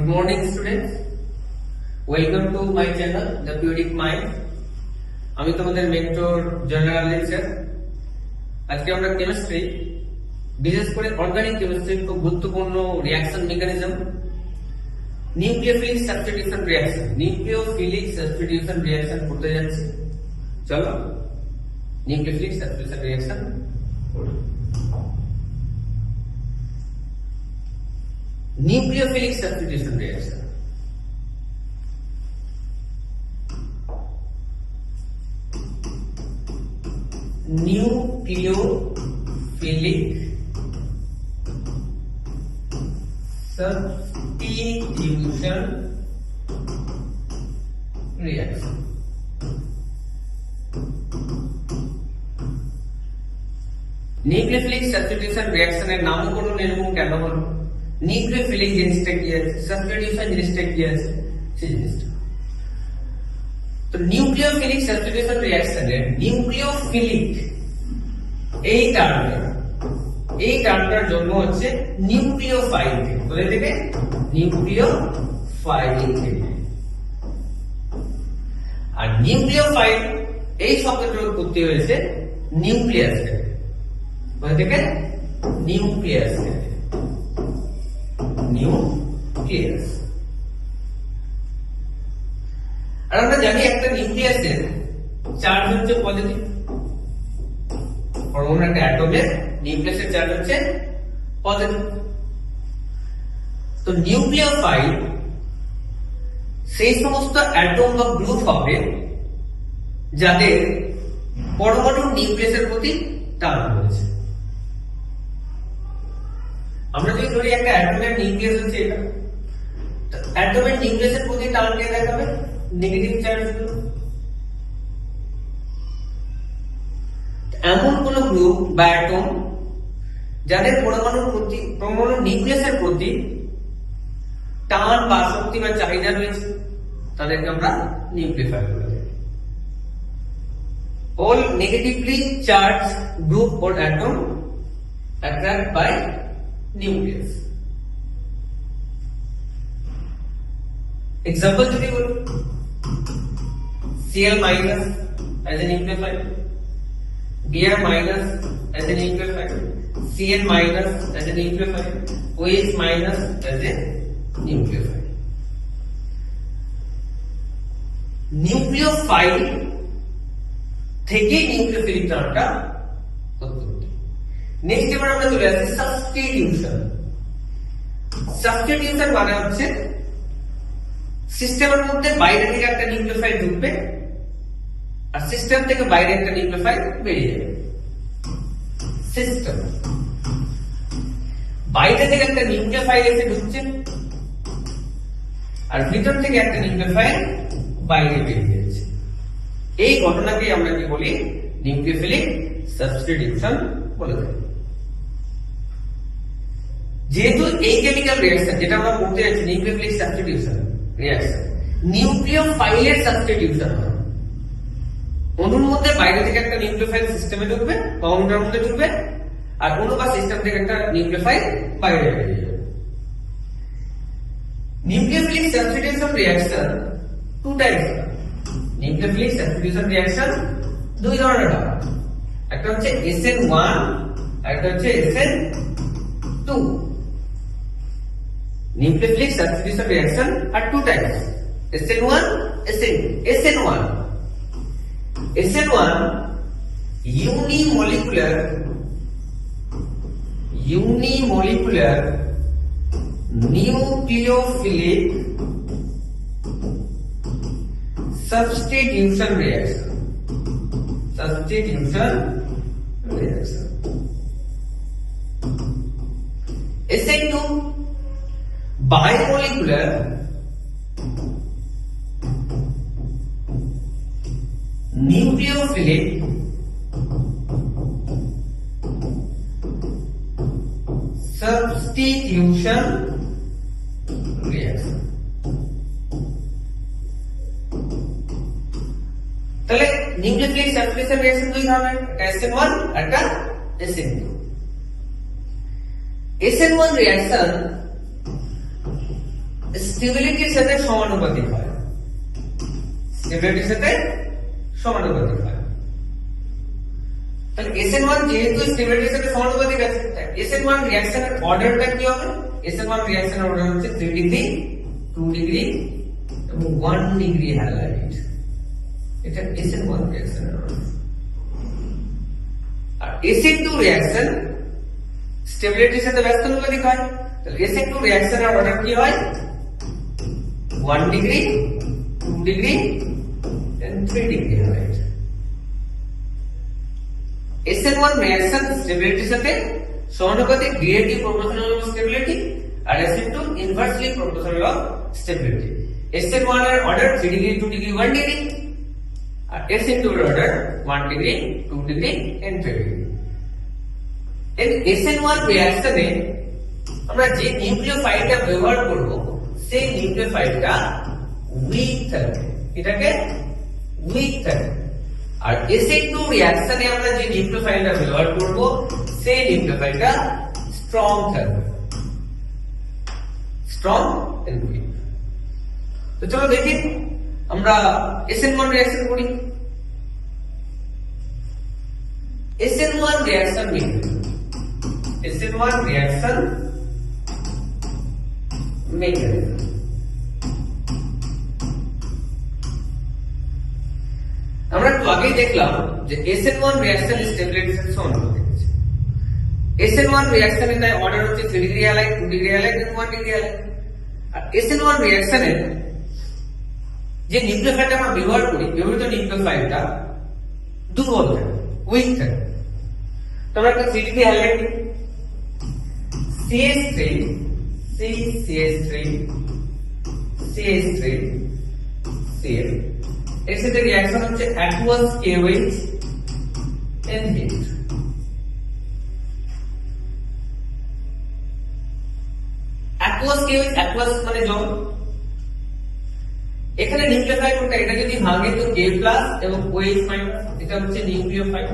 morning students, welcome to my channel The Puric Mind. আমি তোমাদের mentor general lecture. আজকে আমরা কেমিস্ট্রি, বিশেষ করে অর্গানিক কেমিস্ট্রির খুব গুরুত্বপূর্ণ reaction mechanism nucleophilic substitution reaction করতে যাচ্ছি। চলো nucleophilic substitution reaction nucleophilic substitution reaction. Nucleophilic substitution reaction. Nucleophilic substitution reaction এর নাম করুন এরকম কেন হলো? নিউক্লিওফিলিক জিনিসটা কি আছে, সাবস্টিটিউশন জিনিসটা কি আছে, সেই জিনিসটা। তো নিউক্লিওফিলিক সাবস্টিটিউশন রিঅ্যাকশনে নিউক্লিওফিলিক এই টার্মটার জন্ম হচ্ছে নিউক্লিওফাইল থেকে। কোথা থেকে? নিউক্লিওফাইল থেকে। আর নিউক্লিওফাইল এই শব্দটার উৎপত্তি হয়েছে নিউক্লিয়াস থেকে। কোথা থেকে? নিউক্লিয়াস থেকে। নিউক্লিয়াস। আর আমরা জানি একটা নিউক্লিয়াসের চার্জ হচ্ছে পজিটিভ। পরমাণু একটা অ্যাটমের নিউক্লিয়াসের চার্জ হচ্ছে পজিটিভ। তো নিউক্লিওফাইল সেই সমস্ত অ্যাটম বা গ্রুপ হবে যাদের পরমাণুর নিউক্লিয়াসের প্রতি টান রয়েছে। আমরা যদি ধরি একটা অ্যাটমের নিউক্লিয়াস হচ্ছে এটা, অ্যাটমের নিউক্লিয়াসের প্রতি টান কে দেখাবে? নেগেটিভ চার্জ গুলো। এমন কোন গ্রুপ বা অ্যাটম যাদের পরমাণুর নিউক্লিয়াসের প্রতি টান বা শক্তি বা চাহিদা রয়েছে তাদেরকে আমরা নিউক্লিওফাইল বলে থাকি। All negatively charged group or atom attracted by nucleus. Example যদি বলি, Cl minus as a nucleophile, Br minus as a nucleophile, Cn minus as a nucleophile, OH minus as a nucleophile. Nucleophile থেকে nucleophilic টার্মটা উৎপত্তি। Next এবার আমরা চলে আসছি substitution. Substitution মানে হচ্ছে সিস্টেমের মধ্যে বাইরে থেকে একটা নিউক্লিওফাইল ঢুকবে আর সিস্টেম থেকে বাইরে একটা নিউক্লিওফাইল বেরিয়ে যাবে। সিস্টেম বাইরে থেকে একটা নিউক্লিওফাইল এসে ঢুকছে আর ভিতর থেকে একটা নিউক্লিওফাইল বাইরে বেরিয়ে যাচ্ছে। এই ঘটনাকে আমরা কি বলি? নিউক্লিওফিলিক সাবস্টিটিউশন বলে থাকি। যেহেতু এই কেমিক্যাল রিঅ্যাকশন যেটা আমরা করতে যাচ্ছি নিউক্লিওফিলিক সাবস্টিটিউশন রিঅ্যাকশন, নিউক্লিওফাইলের সাবস্টিটিউশন হয়। অণুর মধ্যে বাইরে থেকে একটা নিউক্লিওফাইল সিস্টেমে ঢুকবে বা অণুর মধ্যে ঢুকবে আর অণু বা সিস্টেম থেকে একটা নিউক্লিওফাইল বাইরে বেরিয়ে যাবে। Nucleophilic substitution reaction two types. Nucleophilic substitution reaction দুই ধরনের হয়। একটা হচ্ছে SN1 আর একটা হচ্ছে SN2। Nucleophilic substitution reaction are two types, SN1, SN2. SN1 unimolecular nucleophilic substitution reaction. SN2 bimolecular nucleophilic substitution reaction. তাহলে নিউক্লিওফিলিক সাবস্টিটিউশন রিঅ্যাকশন দুই ধরনের, SN1 আর একটা SN2। SN1 reaction স্টেবিলিটির সাথে সমানুপাতিক হয়, স্টেবিলিটির সাথে সমানুপাতিক হয়। তাহলে SN1 যেহেতু স্টেবিলিটির সাথে সমানুপাতিক আছে, SN1 রিঅ্যাকশনের অর্ডারটা কি হবে? SN1 রিঅ্যাকশনের অর্ডার হচ্ছে 3 ডিগ্রি, 2 ডিগ্রি এবং 1 ডিগ্রি হ্যালাইড। এটা SN1 রিঅ্যাকশনের অর্ডার। আর SN2 রিঅ্যাকশন স্টেবিলিটির সাথে ব্যস্তানুপাতিক হয়। তাহলে SN2 রিঅ্যাকশনের অর্ডার কি হয়? 1 degree, 2 degree and 3 degree halide. SN1 reaction স্টেবিলিটির সাথে সমানুপাতিক, ডিরেক্টলি প্রপোর্শনাল অফ স্টেবিলিটি, আর SN2 inversely proportional of stability. SN1 এর অর্ডার 3 ডিগ্রি, 2 ডিগ্রি, 1 ডিগ্রি, আর SN2 এর order 1 degree, 2 degree and 3 degree. এই SN1 রিঅ্যাকশনে আমরা যে নিউক্লিওফাইলটা ব্যবহার করব সেই নিউক্লিওফাইলটা উইক থাকবে, এটাকে উইক থাকবে। আর SN2 রিঅ্যাকশনে আমরা যে নিউক্লিওফাইলটা ব্যবহার করব সেই নিউক্লিওফাইলটা স্ট্রং থাকবে, স্ট্রং এন্ড উইক। তো চলো দেখি আমরা SN1 রিঅ্যাকশন করি। SN1 reaction SN1 reaction mechanism. আমরা একটু আগেই দেখলাম যে SN1 রিঅ্যাকশন স্টেবিলিটির সাথে সমানুপাতিক আছে। SN1 রিঅ্যাকশনের তাই অর্ডার হচ্ছে 3 ডিগ্রি হ্যালাইড, 2 ডিগ্রি হ্যালাইড এবং 1 ডিগ্রি হ্যালাইড। আর SN1 রিঅ্যাকশনের যে নিউক্লিওফাইলটা আমরা ব্যবহার করি, ব্যবহৃত নিউক্লিওফাইলটা দুর্বল থাকে, উইক থাকে। তোমরা একটা 3 ডিগ্রি হ্যালাইড নিই, CH3 CH3 CH3 Cl, এর সাথে রিঅ্যাকশন হচ্ছে aqueous KOH and heat। aqueous KOH, aqueous মানে জল। এখানে নিউক্লিওফাইল কোনটা? এটা যদি ভাঙে তো K+ এবং OH-, এটা হচ্ছে নিউক্লিওফাইল।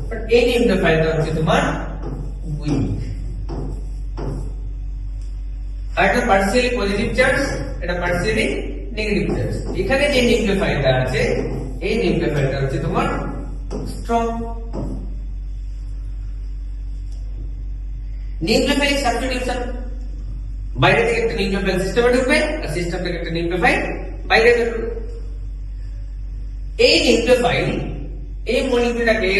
বাট এই নিউক্লিওফাইলটা হচ্ছে তোমার উইক। আর এটা পার্সিয়ালি পজিটিভ চার্জ, এটা পার্সিয়ালি নেগেটিভ চার্জ। এখানে যে নিউক্লিওফাইলটা আছে এই নিউক্লিওফাইলটা হচ্ছে তোমার স্ট্রং। নিউক্লিওফাইল সাবস্টিটিউশন, বাইরে থেকে একটা নিউক্লিওফাইল সিস্টেমে ঢুকবে আর সিস্টেম থেকে একটা নিউক্লিওফাইল বাইরে বেরোবে। এই নিউক্লিওফাইল এই মলিকিউলটাকে,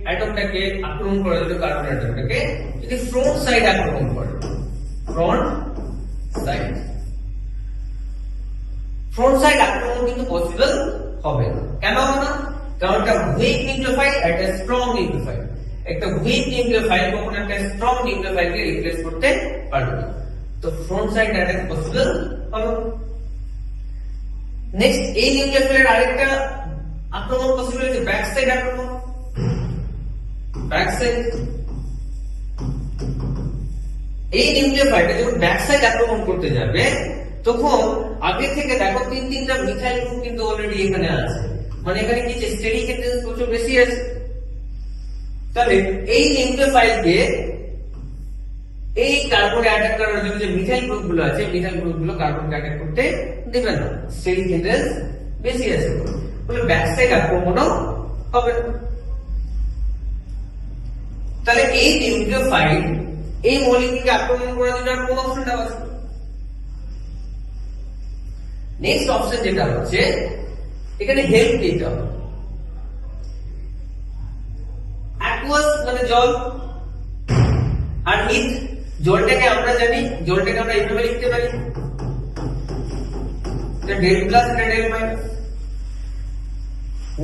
অ্যাটমটাকে আক্রমণ করার জন্য, কার্বন অ্যাটমটাকে যদি ফ্রন্ট সাইড আক্রমণ করে, ফ্রন্ট সাইড আক্রমণ কিন্তু পসিবল হবে না। কেন হবে না? কারণ একটা উইক নিউক্লিওফাইল আর একটা স্ট্রং নিউক্লিওফাইল, একটা উইক নিউক্লিওফাইল কখনো একটা স্ট্রং নিউক্লিওফাইলকে রিপ্লেস করতে পারবে না। তো ফ্রন্ট সাইড অ্যাটাক পসিবল হবে। নেক্সট, এই নিউক্লিওফাইলের আরেকটা আক্রমণ পসিবল হচ্ছে ব্যাক সাইড আক্রমণ। ব্যাক সাইড, এই নিউক্লিওফাইলটা যখন ব্যাক সাইড আক্রমণ করতে যাবে তখন আগে থেকে দেখো 3-3টা মিথাইল গ্রুপ কিন্তু অলরেডি এখানে আছে, মানে এখানে কি স্টেরিক এনটেন্স প্রচুর বেশি আছে। তাহলে এই নিউক্লিওফাইলকে এই কার্বনে অ্যাটাক করার জন্য যে মিথাইল গ্রুপগুলো আছে, মিথাইল গ্রুপগুলো কার্বনকে অ্যাটাক করতে দিবে না, স্টেরিক এনটেন্স বেশি আছে বলে ব্যাক সাইড আক্রমণও হবে না। তাহলে এই নিউক্লিওফাইল এই মলিকিউলকে আক্রমণ করার জন্য আর কোন অপশনটা আছে? নেক্সট অপশন যেটা হচ্ছে এখানে হেল্প নিতে হবে। অ্যাকুয়াস মানে জল, আর হিট, জলটাকে আমরা জানি, জলটাকে আমরা এইভাবে লিখতে পারি, ডেল প্লাস এটা ডেল মাইনাস।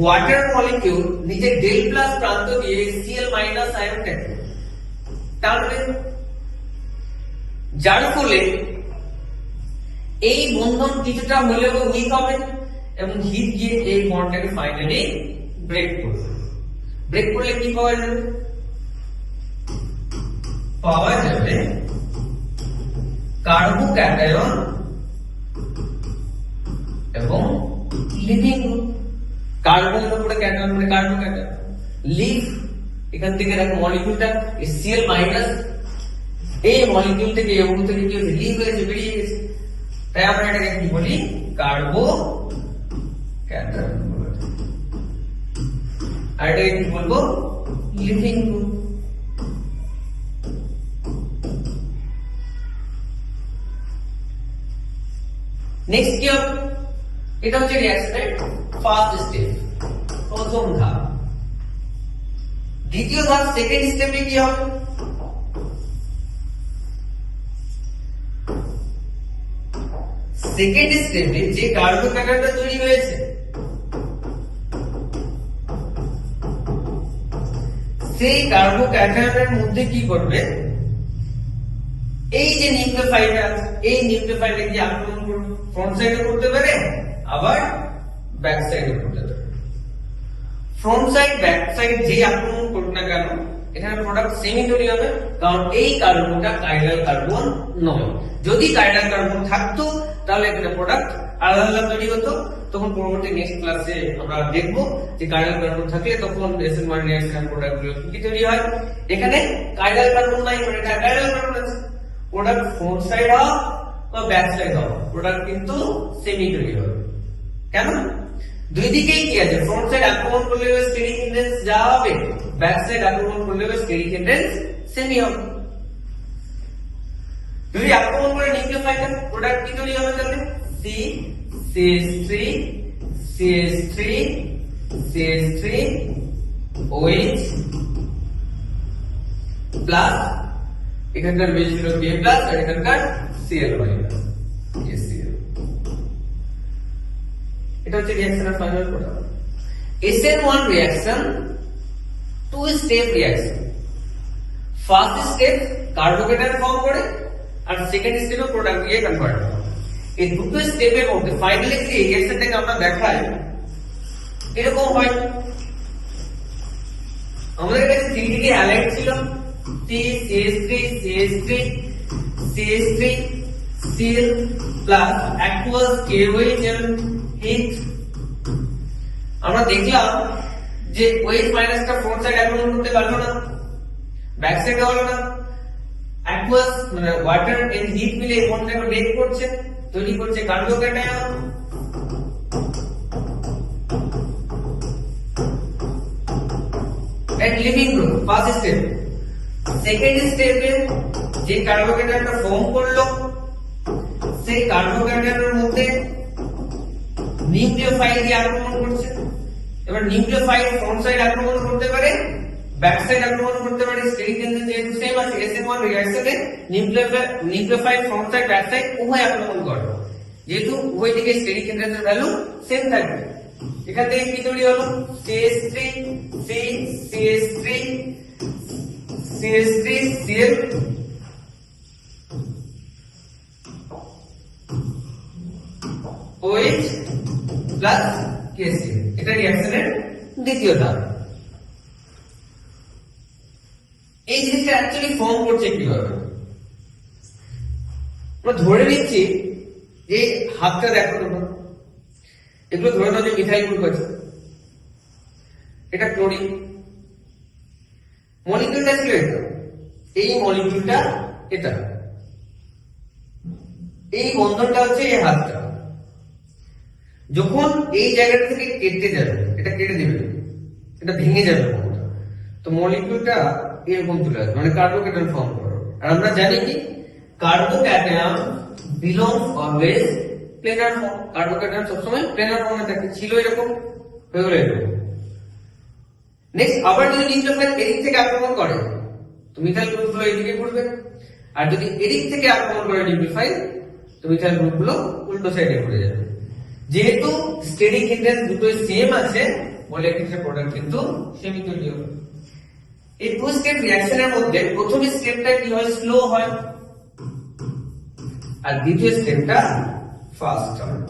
ওয়াটার মলিকিউল নিচে ডেল প্লাস প্রান্ত দিয়ে Cl মাইনাস আয়নটাকে টানবে, যার ফলে এই বন্ধন কিছুটা হলেও উইক হবে এবং হিট গিয়ে এই বন্ডটাকে ফাইনালি ব্রেক করবে। ব্রেক করলে কি পাওয়া যাবে? পাওয়া যাবে কার্বোক্যাটায়ন এবং লিভিং গ্রুপ। কার্বনের উপরে ক্যাটায়ন মানে কার্বোক্যাটায়ন, লিভ এখান থেকে দেখো মলিকিউলটা Cl মাইনাস, এই মলিকিউল থেকে এই অণু থেকে কি হয়েছে? লিভ হয়েছে, বেরিয়ে গেছে। তাই আমরা এটাকে কি বলি, কার্বোক্যাটায়ন। আর এটাকে কি বলবো, লিভিং গ্রুপ। নেক্সট কি হবে, এটা হচ্ছে রিঅ্যাকশনের ফার্স্ট স্টেপ, প্রথম ধাপ। দ্বিতীয় ধাপ, সেকেন্ড স্টেপে কি হবে, সেকেন্ড স্টেপে যে কার্বোক্যাটায়নটা তৈরি হয়েছে সেই কার্বোক্যাটায়নের মধ্যে কি করবে, এই যে নিউক্লিওফাইলটা আছে এই নিউক্লিওফাইলটা কি আক্রমণ করবে, ফ্রন্ট সাইডে করতে পারে আবার ব্যাক সাইডে করতে পারে। ফ্রন্ট সাইড ব্যাক সাইড যে আক্রমণ করুক না কেন এখানে প্রোডাক্ট সেমই তৈরি হবে, কারণ এই কার্বনটা কাইরাল কার্বন নয়। যদি কাইরাল কার্বন থাকতো তাহলে এখানে প্রোডাক্ট আলাদা আলাদা তৈরি হতো। তখন পরবর্তী নেক্সট ক্লাসে আমরা দেখবো যে কাইরাল কার্বন থাকলে তখন SN1 রিঅ্যাকশন প্রোডাক্ট গুলো কি তৈরি হয়। এখানে কাইরাল কার্বন নাই, মানে এটা কাইরাল কার্বন আছে, প্রোডাক্ট ফ্রন্ট সাইড হোক বা ব্যাক সাইড হোক প্রোডাক্ট কিন্তু সেমই তৈরি হবে। কেন, দুই দিকেই কি আছে, ফ্রন্ট সাইড আক্রমণ করলে স্টেরিক হিন্ডেন্স যা হবে, ব্যাক সাইড আক্রমণ করলে স্টেরিক হিন্ডেন্স সেমই হবে। যদি আক্রমণ করে নিউক্লিওফাইলটা প্রোডাক্ট কি তৈরি হবে, তাহলে CH3 CH3 CH3 OH plus এখানকার বেশ ছিল K প্লাস আর এখানকার Cl মাইনাস HCl। এটা হচ্ছে রিঅ্যাকশনের final product. SN1 reaction two step reaction. First step carbocation form করে আর সেকেন্ড স্টেপে প্রোডাক্ট দিয়ে কনভার্ট হয়। এই দুটো স্টেপের মধ্যে ফাইনালি যে রিঅ্যাকশনটাকে আমরা দেখাই এরকম হয়, আমাদের কাছে তিনটি হ্যালাইড ছিল, CH3 CH3 CH3 Cl plus aqueous KOH এবং H। আমরা দেখলাম যে OH মাইনাসটা ফ্রন্ট সাইড আক্রমণ করতে পারলো না, ব্যাক সাইড হলো না, অ্যাকুয়াস মানে ওয়াটার এন্ড হিট মিলে এই বন্ডটাকে ব্রেক করছে, তৈরি করছে carbocation. And leaving group first step. Second স্টেপে যে কার্বোক্যাটায়নটা ফর্ম করলো সেই কার্বোক্যাটায়নের মধ্যে নিউক্লিওফাইল দিয়ে আক্রমণ করছে। এবার নিউক্লিওফাইল ফ্রন্ট সাইড আক্রমণ করতে পারে, ব্যাক সাইড আক্রমণ করতে পারে, স্টেরিক হিন্ডেন্স যেহেতু সেম আছে SN1 রিঅ্যাকশনে nucleophile front side back side উভয় আক্রমণ করে, যেহেতু উভয় দিকে স্টেরিক হিন্ডেন্সের ভ্যালু সেম থাকবে। এখান থেকে কি তৈরি হলো, CH3 CH3 CH3 Cl OH plus KCl। এটা রিঅ্যাকশনের দ্বিতীয় ধাপ। এই জিনিসটা অ্যাকচুয়ালি ফর্ম করছে কিভাবে, আমরা ধরে নিচ্ছি যে হাতটা দেখো তোমরা, এগুলো ধরে নাও যে মিথাইল গ্রুপ আছে, এটা ক্লোরিন মলিকিউলটা ছিল এটা, এই মলিকিউলটা এটা, এই বন্ধনটা হচ্ছে এই হাতটা। যখন এই জায়গাটা থেকে কেটে যাবে, এটা কেটে দেবে, এটা ভেঙে যাবে বন্ধনটা, তো মলিকিউলটা এরকম চলে আসবে, মানে কার্বোক্যাটায়ন ফর্ম করবে। আর আমরা জানি কি carbocation belongs always planer form, carbocation সবসময় প্লেনার ফর্মে থাকে, ছিল এরকম হয়ে গেল এরকম। নেক্সট আবার যদি নিউক্লিওফাইল এদিক থেকে আক্রমণ করে তো মিথাইল গ্রুপগুলো এদিকে ঘুরবে, আর যদি এদিক থেকে আক্রমণ করে নিউক্লিওফাইল তো মিথাইল গ্রুপগুলো উল্টো সাইডে ঘুরে যাবে। যেহেতু স্টেরিক হিন্ডেন্স দুটোই সেম আছে বলে এক্ষেত্রে প্রোডাক্ট কিন্তু সেমই তৈরি হবে। এই টু স্টেপ রিঅ্যাকশনের মধ্যে প্রথম স্টেপটা কি হয়, স্লো হয়, আর দ্বিতীয় স্টেপটা ফাস্ট হয়।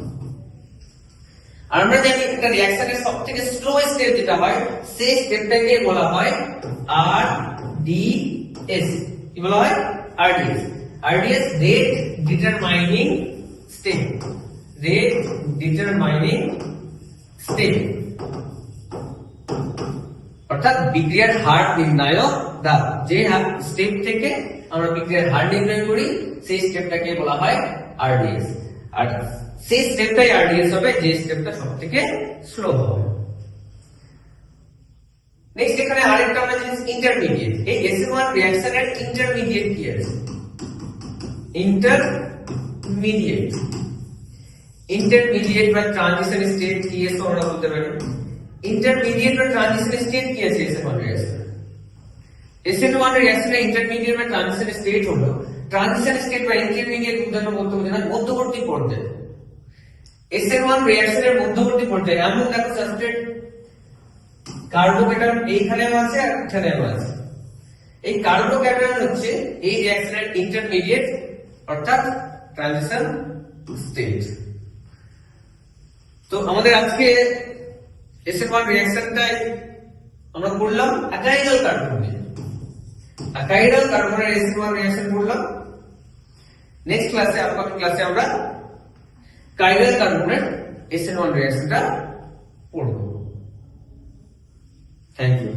আর আমরা জানি একটা রিঅ্যাকশনের সবথেকে স্লো স্টেপ যেটা হয় সেই স্টেপটাকে বলা হয় RDS। কি বলা হয়, RDS। RDS rate determining step, rate determining step, অর্থাৎ বিক্রিয়ার হার নির্ণায়ক ধাপ। যে স্টেপ থেকে আমরা বিক্রিয়ার হার নির্ণয় করি সেই স্টেপটাকে বলা হয় RDS। আর সেই স্টেপটাই আরডিএস হবে, যে স্টেপটা সবথেকে স্লো হবে। নেক্সট এখানে আরেকটা আমরা জিনিস ইন্টারমিডিয়েট, এই SN1 রিঅ্যাকশনের ইন্টারমিডিয়েট কি আছে? ইন্টারমিডিয়েট বা ট্রানজিশন স্টেট কি আছে আমরা বলতে পারি। ইন্টারমিডিয়েট বা ট্রানজিশন স্টেট কি আছে SN1 রিঅ্যাকশনে? SN1 রিঅ্যাকশনের ইন্টারমিডিয়েট বা ট্রানজিশন স্টেট হলো, ট্রানজিশন স্টেট বা ইন্টারমিডিয়েট উদাহরণ বলতে বোঝায় মধ্যবর্তী পর্যায়ে। SN1 রিঅ্যাকশনের মধ্যবর্তী পর্যায়ে এমন দেখো সাবস্ট্রেট কার্বোক্যাটায়ন এইখানেও আছে আর এখানেও আছে। এই কার্বোক্যাটায়ন হচ্ছে এই রিঅ্যাকশনের ইন্টারমিডিয়েট অর্থাৎ ট্রানজিশন স্টেট। তো আমাদের আজকে SN1 রিঅ্যাকশনটাই আমরা করলাম অ্যাকাইডাল কার্বন নিয়ে। অ্যাকাইডাল কার্বনের SN1 রিঅ্যাকশন করলাম। নেক্সট ক্লাসে আমরা কাইরাল কার্বনের SN1 রিঅ্যাকশনটা পড়ব। Thank you.